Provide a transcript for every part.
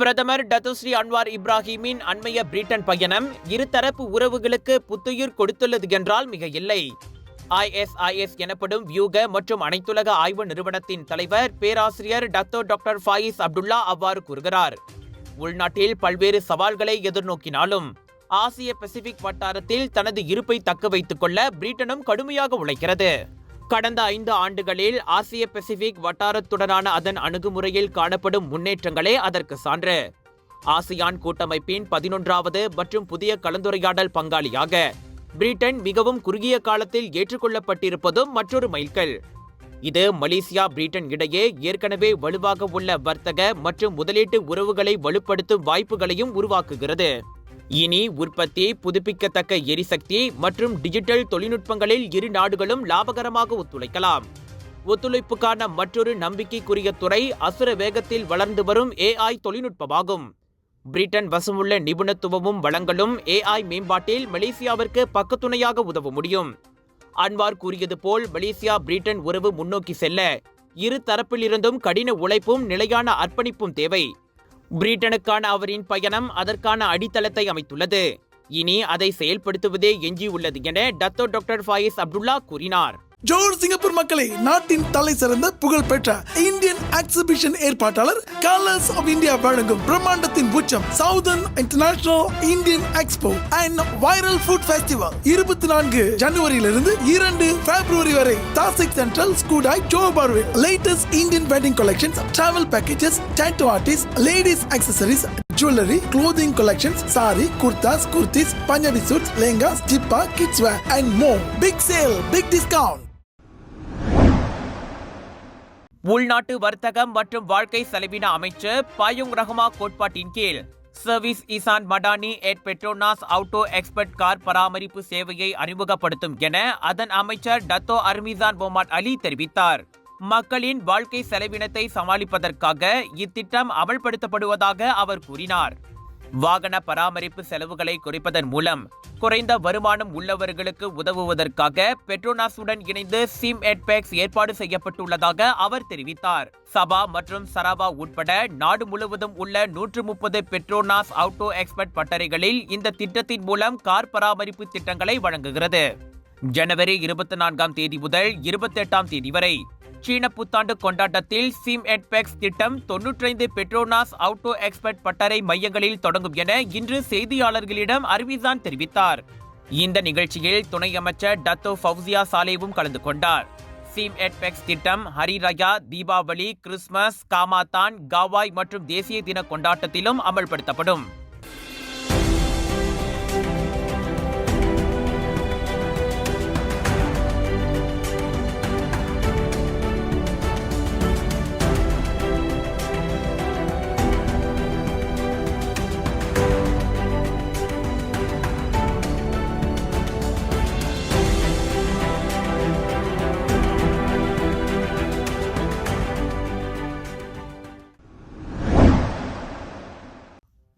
பிரதமர் Datuk Seri Anwar இப்ராஹிமின் அண்மைய Britain பயணம் இருதரப்பு உறவுகளுக்கு புத்துயிர் கொடுத்துள்ளது என்றால் மிக இல்லை. ISIS எனப்படும் வியூக மற்றும் அனைத்துலக ஆய்வு நிறுவனத்தின் தலைவர் பேராசிரியர் டாக்டர் ஃபாயிஸ் அப்துல்லா அவ்வாறு கூறுகிறார். உள்நாட்டில் பல்வேறு சவால்களை எதிர்நோக்கினாலும் ஆசிய பசிபிக் வட்டாரத்தில் தனது இருப்பை தக்க வைத்துக் கொள்ள பிரிட்டனும் கடுமையாக உழைக்கிறது. கடந்த 5 ஆண்டுகளில் ஆசிய பசிபிக் வட்டாரத்துடனான அதன் அணுகுமுறையில் காணப்படும் முன்னேற்றங்களே அதற்கு சான்று. ஆசியான் கூட்டமைப்பின் 11வது மற்றும் புதிய கலந்துரையாடல் பங்காளியாக பிரிட்டன் மிகவும் குறுகிய காலத்தில் ஏற்றுக்கொள்ளப்பட்டிருப்பதும் மற்றொரு மைல்கல். இது மலேசியா பிரிட்டன் இடையே ஏற்கனவே வலுவாக உள்ள வர்த்தக மற்றும் முதலீட்டு உறவுகளை வலுப்படுத்தும் வாய்ப்புகளையும் உருவாக்குகிறது. இனி உற்பத்தி, புதுப்பிக்கத்தக்க எரிசக்தி மற்றும் டிஜிட்டல் தொழில்நுட்பங்களில் இரு நாடுகளும் லாபகரமாக ஒத்துழைக்கலாம். ஒத்துழைப்புக்கான மற்றொரு நம்பிக்கைக்குரிய துறை அசுர வேகத்தில் வளர்ந்து வரும் AI தொழில்நுட்பமாகும். பிரிட்டன் வசமுள்ள நிபுணத்துவமும் வளங்களும் AI மேம்பாட்டில் மலேசியாவிற்கு பக்கத்துணையாக உதவ முடியும். அன்வார் கூறியது போல் மலேசியா பிரிட்டன் உறவு முன்னோக்கி செல்ல இரு தரப்பிலிருந்தும் கடின உழைப்பும் நிலையான அர்ப்பணிப்பும் தேவை. பிரிட்டனுக்கான அவரின் பயணம் அதற்கான அடித்தளத்தை அமைத்துள்ளது. இனி அதை செயல்படுத்துவதே எஞ்சியுள்ளது என டாக்டர் ஃபாயிஸ் அப்துல்லா கூறினார். ஜோர் சிங்கப்பூர் மக்களை, நாட்டின் தலை சிறந்த புகழ் பெற்ற இந்தியன் எக்ஸிபிஷன் ஏற்பாட்டாளர் கலர்ஸ் ஆஃப் இந்தியா வழங்கும் பிரம்மாண்டத்தின் உச்சம் southern international Indian expo and viral food festival 24 ஜனவரியிலிருந்து 2 பிப்ரவரி வரை தாசிக் சென்ட்ரல் ஸ்கூடாய் ஜோஹர்பார்வில். Latest Indian wedding collections, travel packages, tattoo artist, ladies accessories, jewelry, clothing collections, sari, kurtas, kurtis, Punjabi suits, lehengas, jippa, kids wear and more. Big sale, big discount. உள்நாட்டு வர்த்தகம் மற்றும் வாழ்க்கை செலவின அமைச்சர் பாயுங் ரஹ்மா கோட்பாட்டின் கீழ் சர்வீஸ் ஈசான் மடானி எட் பெட்ரோனாஸ் ஆட்டோ எக்ஸ்பர்ட் கார் பராமரிப்பு சேவையை அறிமுகப்படுத்தும் என அதன் அமைச்சர் டத்தோ அர்மிசான் மொஹம்மட் அலி தெரிவித்தார். மக்களின் வாழ்க்கை செலவினத்தை சமாளிப்பதற்காக இத்திட்டம் அமல்படுத்தப்படுவதாக அவர் கூறினார். வாகன பராமரிப்பு செலவுகளை குறைப்பதன் மூலம் குறைந்த வருமானம் உள்ளவர்களுக்கு உதவுவதற்காக பெட்ரோனாஸுடன் இணைந்து சிம் எட்பேக்ஸ் ஏற்பாடு செய்யப்பட்டுள்ளதாக அவர் தெரிவித்தார். சபா மற்றும் சரவா உட்பட நாடு முழுவதும் உள்ள 130 பெட்ரோனாஸ் ஆட்டோ எக்ஸ்பர்ட் பட்டறைகளில் இந்த திட்டத்தின் மூலம் கார் பராமரிப்பு திட்டங்களை வழங்குகிறது. ஜனவரி 24ஆம் தேதி முதல் 28ஆம் தேதி வரை சீன புத்தாண்டு கொண்டாட்டத்தில் சிம் எட்பேக்ஸ் திட்டம் 95 பெட்ரோனாஸ் ஆட்டோ எக்ஸ்பர்ட் பட்டறை மையங்களில் தொடங்கும் என இன்று செய்தியாளர்களிடம் அர்மிசான் தெரிவித்தார். இந்த நிகழ்ச்சியில் துணை அமைச்சர் டத்தோ ஃபவுசியா சாலேவும் கலந்து கொண்டார். சிம் எட்பேக்ஸ் திட்டம் ஹரிராயா, தீபாவளி, கிறிஸ்துமஸ், காமாதான், காவாய் மற்றும் தேசிய தின கொண்டாட்டத்திலும் அமல்படுத்தப்படும்.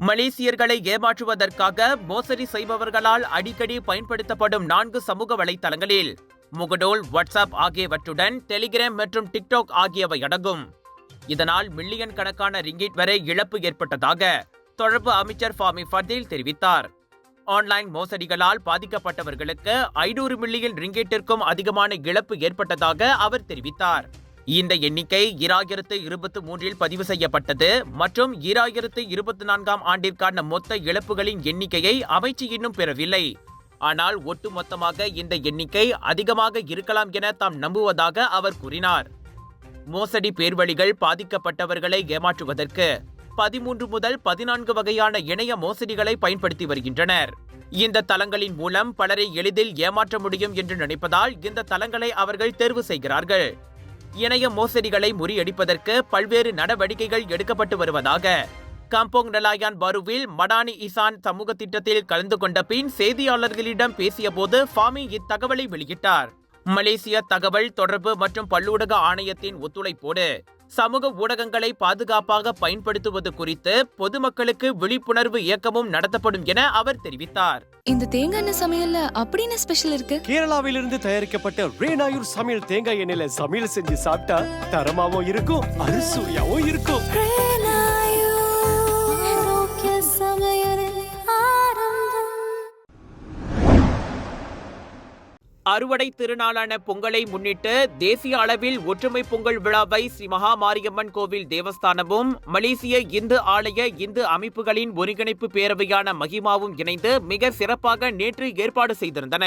மலேசியர்களை ஏமாற்றுவதற்காக மோசடி செய்பவர்களால் அடிக்கடி பயன்படுத்தப்படும் 4 சமூக வலைத்தளங்களில் முகநூல், வாட்ஸ்அப் ஆகியவற்றுடன் டெலிகிராம் மற்றும் டிக்டாக் ஆகியவை அடங்கும். இதனால் மில்லியன் கணக்கான ரிங்கிட் வரை இழப்பு ஏற்பட்டதாக தொடர்பு அமைச்சர் ஃபாமி ஃபர்தீல் தெரிவித்தார். ஆன்லைன் மோசடிகளால் பாதிக்கப்பட்டவர்களுக்கு 500 மில்லியன் ரிங்கிட்டிற்கும் அதிகமான இழப்பு ஏற்பட்டதாக அவர் தெரிவித்தார். இந்த எண்ணிக்கை 2023இல் பதிவு செய்யப்பட்டது மற்றும் 2024ஆம் ஆண்டிற்கான மொத்த இழப்புகளின் எண்ணிக்கையை அமைச்சு இன்னும் பெறவில்லை. ஆனால் ஒட்டுமொத்தமாக இந்த எண்ணிக்கை அதிகமாக இருக்கலாம் என தாம் நம்புவதாக அவர் கூறினார். மோசடி பேர்வழிகள் பாதிக்கப்பட்டவர்களை ஏமாற்றுவதற்கு 13 முதல் 14 வகையான இணைய மோசடிகளை பயன்படுத்தி வருகின்றனர். இந்த தளங்களின் மூலம் பலரை எளிதில் ஏமாற்ற முடியும் என்று நினைப்பதால் இந்த தளங்களை அவர்கள் தேர்வு செய்கிறார்கள். இணைய மோசடிகளை முறியடிப்பதற்கு பல்வேறு நடவடிக்கைகள் எடுக்கப்பட்டு வருவதாக காம்போங் நலாயான் பாருவில் மடானி இசான் சமூக திட்டத்தில் கலந்து கொண்ட பின் செய்தியாளர்களிடம் பேசியபோது ஃபாமி இத்தகவலை வெளியிட்டார். மலேசிய தகவல் தொடர்பு மற்றும் பல்லூடக ஆணையத்தின் ஒத்துழைப்போடு சமூக ஊடகங்களை பாதுகாப்பாக பயன்படுத்துவது குறித்து பொதுமக்களுக்கு விழிப்புணர்வு இயக்கமும் நடத்தப்படும் என அவர் தெரிவித்தார். இந்த தேங்காய் எண்ணெய் சமையல்ல அப்படின்னு ஸ்பெஷல் இருக்கு. கேரளாவிலிருந்து தயாரிக்கப்பட்ட ரேனாயூர் சமையல் தேங்காய் எண்ணெயில சமையல் செஞ்சு சாப்பிட்டா தரமாவும் இருக்கும், அறுசுவையாவும் இருக்கும். அறுவடை திருநாளான பொங்கலை முன்னிட்டு தேசிய அளவில் ஒற்றுமை பொங்கல் விழாவை ஸ்ரீ மகா மாரியம்மன் கோவில் தேவஸ்தானமும் மலேசிய இந்து ஆலய இந்து அமைப்புகளின் ஒருங்கிணைப்பு பேரவையான மகிமாவும் இணைந்து மிக சிறப்பாக நேற்று ஏற்பாடு செய்திருந்தன.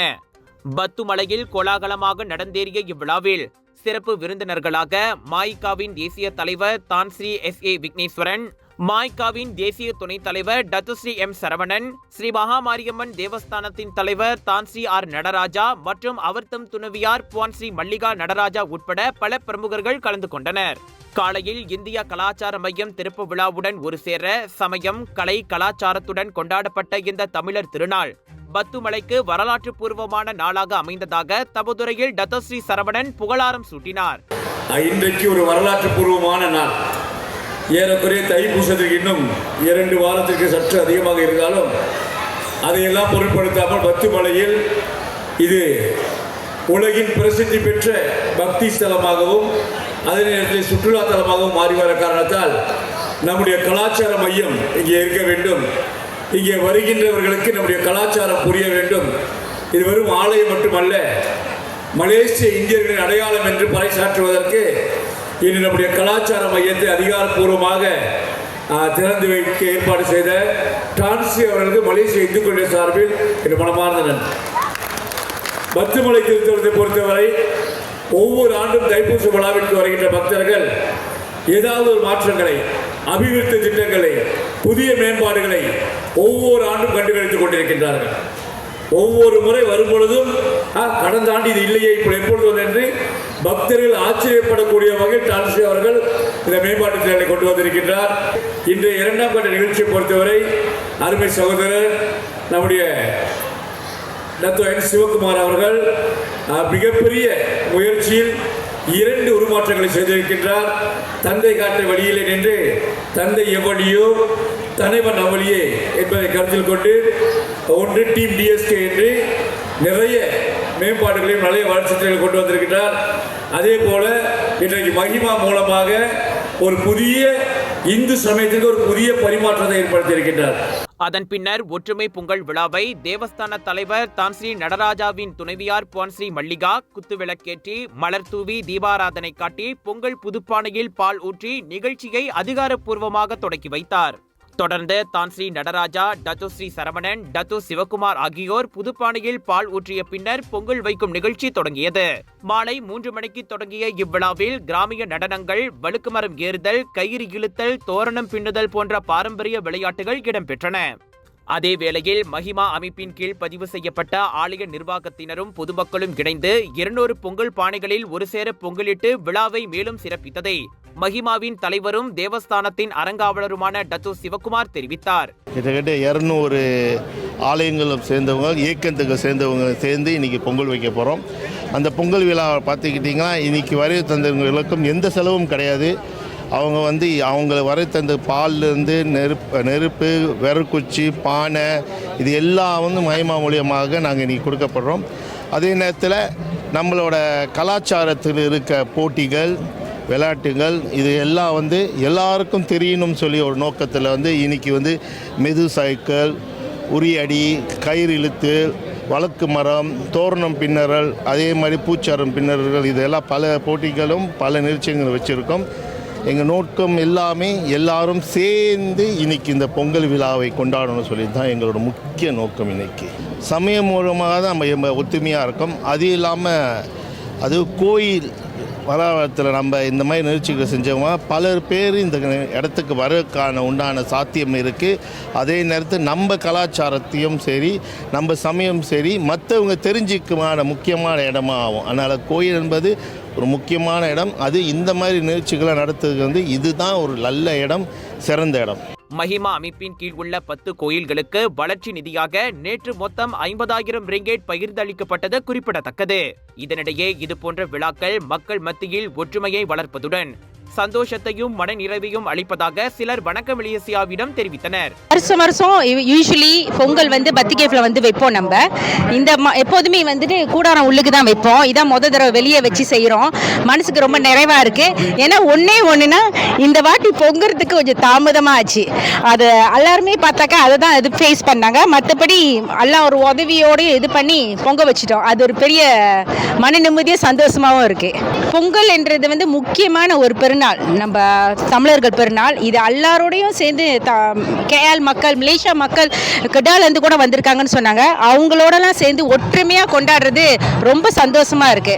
பத்துமலையில் கோலாகலமாக நடந்தேறிய இவ்விழாவில் சிறப்பு விருந்தினர்களாக மாய்காவின் தேசிய தலைவர் தான் ஸ்ரீ SA விக்னேஸ்வரன், மாய்காவின் தேசிய துணைத் தலைவர் டத்துஸ்ரீ M சரவணன், ஸ்ரீ மகாமாரியம்மன் தேவஸ்தானத்தின் தலைவர் தான் ஸ்ரீ R நடராஜா மற்றும் அவர்தம் துணைவியார் புவான் ஸ்ரீ மல்லிகா நடராஜா உட்பட பல பிரமுகர்கள் கலந்து கொண்டனர். காலையில் இந்திய கலாச்சார மையம் திறப்பு விழாவுடன் ஒரு சேர சமயம், கலை, கலாச்சாரத்துடன் கொண்டாடப்பட்ட இந்த தமிழர் திருநாள் பத்துமலைக்கு வரலாற்று பூர்வமான நாளாக அமைந்ததாக தபதுரையில் டத்தஸ்ரீ சரவணன் புகழாரம் சூட்டினார். இன்றைக்கு ஒரு வரலாற்று பூர்வமான நாள். ஏறக்குறைய தைப்பூசத்திற்கு இன்னும் 2 வாரத்திற்கு சற்று அதிகமாக இருந்தாலும் அதையெல்லாம் பொருட்படுத்தாமல் பத்துமலையில் இது உலகின் பிரசித்தி பெற்ற பக்தி ஸ்தலமாகவும் அதே நேரத்தில் சுற்றுலா தலமாகவும் மாறி வர காரணத்தால் நம்முடைய கலாச்சார மையம் இங்கே இருக்க வேண்டும். இங்கே வருகின்றவர்களுக்கு நம்முடைய கலாச்சாரம் புரிய வேண்டும். இது வெறும் ஆலயம் மட்டுமல்ல, மலேசிய இந்தியர்களின் அடையாளம் என்று பறைசாற்றுவதற்கு இன்று நம்முடைய கலாச்சார மையத்தை அதிகாரப்பூர்வமாக திறந்து வைக்க ஏற்பாடு செய்த டான்சி அவர்களுக்கு மலேசிய இந்துக்களுடைய சார்பில் என் மனமார்ந்த நன்றி. பத்துமலை திருத்தலத்தை பொறுத்தவரை ஒவ்வொரு ஆண்டும் தைப்பூச விழாவிற்கு வருகின்ற பக்தர்கள் ஏதாவது ஒரு மாற்றங்களை, அபிவிருத்தி திட்டங்களை, புதிய மேம்பாடுகளை ஒவ்வொரு ஆண்டும் கண்டுகளித்துக் கொண்டிருக்கின்றார்கள். ஒவ்வொரு முறை வரும் பொழுதும் கடந்த ஆண்டு இது இல்லையே இப்போ எப்பொழுது என்று பக்தர்கள் ஆச்சரியப்படக்கூடிய வகையில் டான்சி அவர்கள் இந்த மேம்பாட்டு திட்டங்களை கொண்டு வந்திருக்கின்றார். இன்றைய 2ஆம் கட்ட நிகழ்ச்சியை பொறுத்தவரை அருமை சகோதரர் நம்முடைய டாக்டர் சிவகுமார் அவர்கள் மிகப்பெரிய முயற்சியில் 2 உருமாற்றங்களை செய்திருக்கின்றார். தந்தை காட்ட வழியிலே நின்று தந்தை எவ்வழியோ தலைவன் அவளியே என்பதை கருத்தில் கொண்டு ஒன்று டீம் DSK என்று நிறைய மேம்பாடுகளையும் நிறைய வளர்ச்சிகளை கொண்டு வந்திருக்கிறார். அதே போல இன்றைக்கு மகிமா மூலமாக ஒரு புதிய இந்து சமயத்திற்கு ஒரு புதிய பரிமாற்றத்தை ஏற்படுத்தியிருக்கின்றார். அதன் பின்னர் ஒற்றுமை பொங்கல் விழாவை தேவஸ்தான தலைவர் தான் ஸ்ரீ நடராஜாவின் துணைவியார் புவான் ஸ்ரீ மல்லிகா குத்துவிளக்கேற்றி மலர் தூவி தீபாராதனை காட்டி பொங்கல் புதுப்பானையில் பால் ஊற்றி நிகழ்ச்சியை அதிகாரப்பூர்வமாக தொடக்கி வைத்தார். தொடர்ந்து தான் ஸ்ரீ நடராஜா, டத்து ஸ்ரீ சரவணன், டத்து சிவகுமார் ஆகியோர் புதுப்பானையில் பால் ஊற்றிய பின்னர் பொங்கல் வைக்கும் நிகழ்ச்சி தொடங்கியது. மாலை 3 மணிக்கு தொடங்கிய இவ்விழாவில் கிராமிய நடனங்கள், வழுக்குமரம் ஏறுதல், கயிறு இழுத்தல், தோரணம் பின்னுதல் போன்ற பாரம்பரிய விளையாட்டுகள் இடம்பெற்றன. அதே வேளையில் மகிமா அமைப்பின் கீழ் பதிவு செய்யப்பட்ட ஆலய நிர்வாகத்தினரும் பொதுமக்களும் இணைந்து 200 பொங்கல் பானைகளில் ஒரு சேர பொங்கலிட்டு விழாவை மேலும் சிறப்பித்ததை மகிமாவின் தலைவரும் தேவஸ்தானத்தின் அறங்காவலருமான டத்து சிவகுமார் தெரிவித்தார். கிட்டத்தட்ட 200 ஆலயங்களும் சேர்ந்தவங்க, இயக்கத்துக்கு சேர்ந்தவங்க சேர்ந்து இன்னைக்கு பொங்கல் வைக்க போகிறோம். அந்த பொங்கல் விழா பார்த்துக்கிட்டிங்கன்னா இன்னைக்கு வரை தந்தவங்களுக்கும் எந்த செலவும் கிடையாது. அவங்க அவங்கள வரை தந்த பால்லேருந்து நெருப்பு, விறகுச்சி, பானை இது எல்லாம் மகிமா மூலியமாக நாங்கள் இன்றைக்கி கொடுக்கப்படுறோம். அதே நேரத்தில் நம்மளோட கலாச்சாரத்தில் இருக்க போட்டிகள், விளையாட்டுகள் இது எல்லாம் எல்லாருக்கும் தெரியணும்னு சொல்லி ஒரு நோக்கத்தில் இன்றைக்கி மெது சைக்கிள், உரியடி, கயிறு இழுத்து, வழக்கு மரம், தோரணம் பின்னறல், அதே மாதிரி பூச்சாரம் பின்னர்கள் இதெல்லாம் பல போட்டிகளும் பல நிகழ்ச்சிகள் வச்சுருக்கோம். எங்கள் நோக்கம் எல்லாமே எல்லாரும் சேர்ந்து இன்றைக்கி இந்த பொங்கல் விழாவை கொண்டாடணும்னு சொல்லி தான் எங்களோட முக்கிய நோக்கம். இன்றைக்கி சமயம் மூலமாக தான் நம்ம ஒத்துமையாக இருக்கோம். அது இல்லாமல் அது கோயில் வளாகத்தில் நம்ம இந்த மாதிரி நிகழ்ச்சிகள் செஞ்சவங்க பலர் பேர் இந்த இடத்துக்கு வரக்கான உண்டான சாத்தியம் இருக்குது. அதே நேரத்தில் நம்ம கலாச்சாரத்தையும் சரி, நம்ம சமயம் சரி, மற்றவங்க தெரிஞ்சிக்கமான முக்கியமான இடமா ஆகும். அதனால் கோயில் என்பது ஒரு முக்கியமான இடம். அது இந்த மாதிரி நிகழ்ச்சிகளை நடத்துறதுக்கு இதுதான் ஒரு நல்ல இடம், சிறந்த இடம். மகிமா அமைப்பின் கீழ் உள்ள 10 கோயில்களுக்கு வளர்ச்சி நிதியாக நேற்று மொத்தம் 50,000 ரிங்கேட் பகிர்ந்தளிக்கப்பட்டது குறிப்பிடத்தக்கது. இதனிடையே இதுபோன்ற விழாக்கள் மக்கள் மத்தியில் ஒற்றுமையை வளர்ப்பதுடன் சந்தோஷத்தையும் மனநிறைவையும் அளிப்பதாக சிலர் வணக்கம் மலேசியாவிடம் தெரிவித்தனர். வருஷம் யூஸ்வலி பொங்கல் பத்தி கேஃப்ல வைப்போம். நம்ம இந்த எப்போதுமே கூடாரம் உள்ளுக்கு தான் வைப்போம். இதான் முத தடவை வெளியே வச்சு செய்யறோம். மனசுக்கு ரொம்ப நிறைவா இருக்கு. ஏன்னா ஒண்ணுனா இந்த வாட்டி பொங்கறதுக்கு கொஞ்சம் தாமதமா ஆச்சு. அது எல்லாருமே பார்த்தாக்கா அதை தான் இது ஃபேஸ் பண்ணாங்க. மற்றபடி எல்லாம் ஒரு உதவியோட இது பண்ணி பொங்க வச்சுட்டோம். அது ஒரு பெரிய மன நிம்மதியும் சந்தோஷமாவும் இருக்கு. பொங்கல் என்றது முக்கியமான ஒரு பெருநாள், நம்ம தமிழர்கள் பெருநாள். இது எல்லாரோடையும் சேர்ந்து கேஎல் மக்கள், மலேசியா மக்கள் கெடாலேருந்து கூட வந்திருக்காங்கன்னு சொன்னாங்க. அவங்களோடலாம் சேர்ந்து ஒற்றுமையாக கொண்டாடுறது ரொம்ப சந்தோஷமா இருக்கு.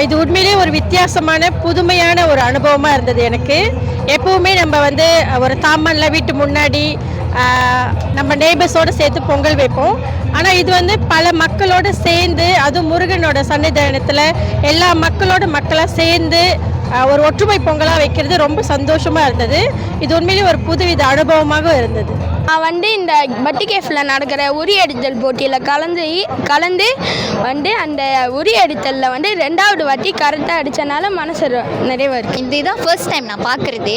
இது உண்மையிலேயே ஒரு வித்தியாசமான புதுமையான ஒரு அனுபவமாக இருந்தது எனக்கு. எப்பவுமே நம்ம ஒரு தாமன்ல வீட்டு முன்னாடி நம்ம நெய்பர்ஸோடு சேர்த்து பொங்கல் வைப்போம். ஆனால் இது பல மக்களோடு சேர்ந்து, அதுவும் முருகனோட சன்னிதானத்தில் எல்லா மக்களாக சேர்ந்து ஒரு ஒற்றுமை பொங்கலாக வைக்கிறது ரொம்ப சந்தோஷமாக இருந்தது. இது உண்மையிலேயே ஒரு புதுவித அனுபவமாக இருந்தது. நான் இந்த பட்டி கேஃபில் நடக்கிற உரி அடித்தல் போட்டியில் கலந்து அந்த உரி அடித்தலில் 2வது வாட்டி கரெக்டாக அடித்தனால மனசு நிறைவாக இருக்குது. இதுதான் ஃபர்ஸ்ட் டைம் நான் பார்க்குறது.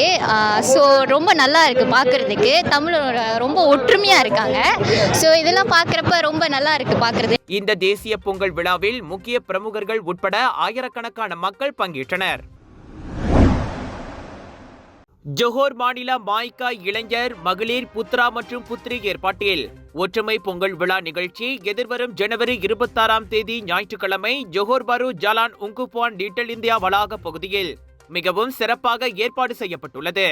ஸோ ரொம்ப நல்லா இருக்குது பார்க்குறதுக்கு. தமிழோட ரொம்ப ஒற்றுமையாக இருக்காங்க. ஸோ இதெல்லாம் பார்க்குறப்ப ரொம்ப நல்லா இருக்குது பார்க்குறது. இந்த தேசிய பொங்கல் விழாவில் முக்கிய பிரமுகர்கள் உட்பட ஆயிரக்கணக்கான மக்கள் பங்கேற்றனர். ஜோஹர் மாநில மாய்கா இளைஞர், மகளிர், புத்ரா மற்றும் புத்ரி ஏற்பாட்டில் ஒற்றுமை பொங்கல் விழா நிகழ்ச்சி எதிர்வரும் ஜனவரி 26ஆம் தேதி ஞாயிற்றுக்கிழமை ஜோஹர் பாரு ஜாலான் உங்குபான் லிட்டில் இந்தியா வளாக பகுதியில் மிகவும் சிறப்பாக ஏற்பாடு செய்யப்பட்டுள்ளது.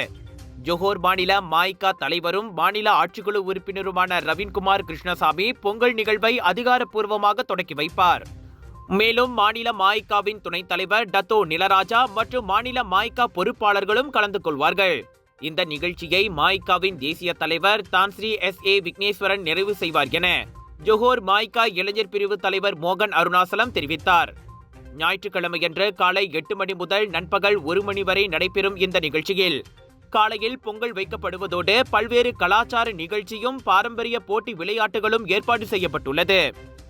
ஜோஹர் மாநில மாய்கா தலைவரும் மாநில ஆட்சிக்குழு உறுப்பினருமான ரவீன்குமார் கிருஷ்ணசாமி பொங்கல் நிகழ்வை அதிகாரப்பூர்வமாக தொடக்கி வைப்பார். மேலும் மாநில மாய்காவின் துணைத் தலைவர் டத்தோ நிலராஜா மற்றும் மாநில மாய்கா பொறுப்பாளர்களும் கலந்து கொள்வார்கள். இந்த நிகழ்ச்சியை மாய்காவின் தேசிய தலைவர் தான்ஸ்ரீ SA விக்னேஸ்வரன் நிறைவு செய்வார் என ஜோஹர் மாய்கா இளைஞர் பிரிவு தலைவர் மோகன் அருணாசலம் தெரிவித்தார். ஞாயிற்றுக்கிழமையன்று காலை 8 மணி முதல் நண்பகல் 1 மணி வரை நடைபெறும் இந்த நிகழ்ச்சியில் காலையில் பொங்கல் வைக்கப்படுவதோடு பல்வேறு கலாச்சார நிகழ்ச்சியும் பாரம்பரிய போட்டி விளையாட்டுகளும் ஏற்பாடு செய்யப்பட்டுள்ளது.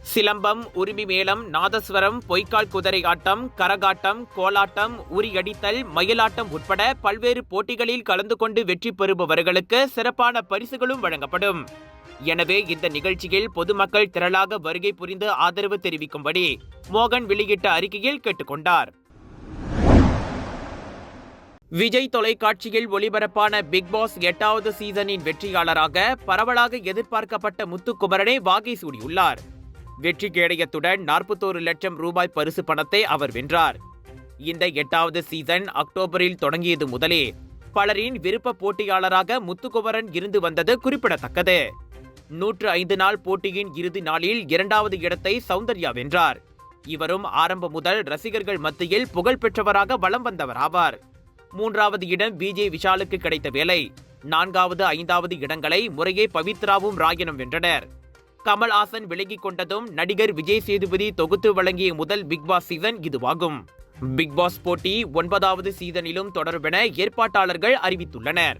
சிலம்பம், உரிமை மேளம், நாதஸ்வரம், பொய்க்கால் குதிரை ஆட்டம், கரகாட்டம், கோலாட்டம், உரியடித்தல், மயிலாட்டம் உட்பட பல்வேறு போட்டிகளில் கலந்து கொண்டு வெற்றி பெறுபவர்களுக்கு சிறப்பான பரிசுகளும் வழங்கப்படும். எனவே இந்த நிகழ்ச்சியில் பொதுமக்கள் திரளாக வருகை புரிந்து ஆதரவு தெரிவிக்கும்படி மோகன் வெளியிட்ட அறிக்கையில் கேட்டுக்கொண்டார். விஜய் தொலைக்காட்சியில் ஒளிபரப்பான பிக் பாஸ் 8வது சீசனின் வெற்றியாளராக பரவலாக எதிர்பார்க்கப்பட்ட முத்துக்குமரனை வாகை சூடியுள்ளார். வெற்றி கேடயத்துடன் 41 லட்சம் ரூபாய் பரிசு பணத்தை அவர் வென்றார். இந்த 8வது சீசன் அக்டோபரில் தொடங்கியது முதலே பலரின் விருப்ப போட்டியாளராக முத்துக்குமரன் இருந்து வந்தது குறிப்பிடத்தக்கது. 105 நாள் போட்டியின் இறுதி நாளில் 2வது இடத்தை சௌந்தர்யா வென்றார். இவரும் ஆரம்பம் முதல் ரசிகர்கள் மத்தியில் புகழ் பெற்றவராக வலம் வந்தவராவார். 3வது இடம் விஜய் விஷாலுக்கு கிடைத்த வேளை 4வது 5வது இடங்களை முறையே பவித்ராவும் ராயனும் வென்றனர். கமல்ஹாசன் விலகிக் கொண்டதும் நடிகர் விஜய் சேதுபதி தொகுத்து வழங்கிய முதல் பிக் பாஸ் சீசன் இதுவாகும். பிக் பாஸ் போட்டி 9வது சீசனிலும் தொடரும் என ஏற்பாட்டாளர்கள் அறிவித்துள்ளனர்.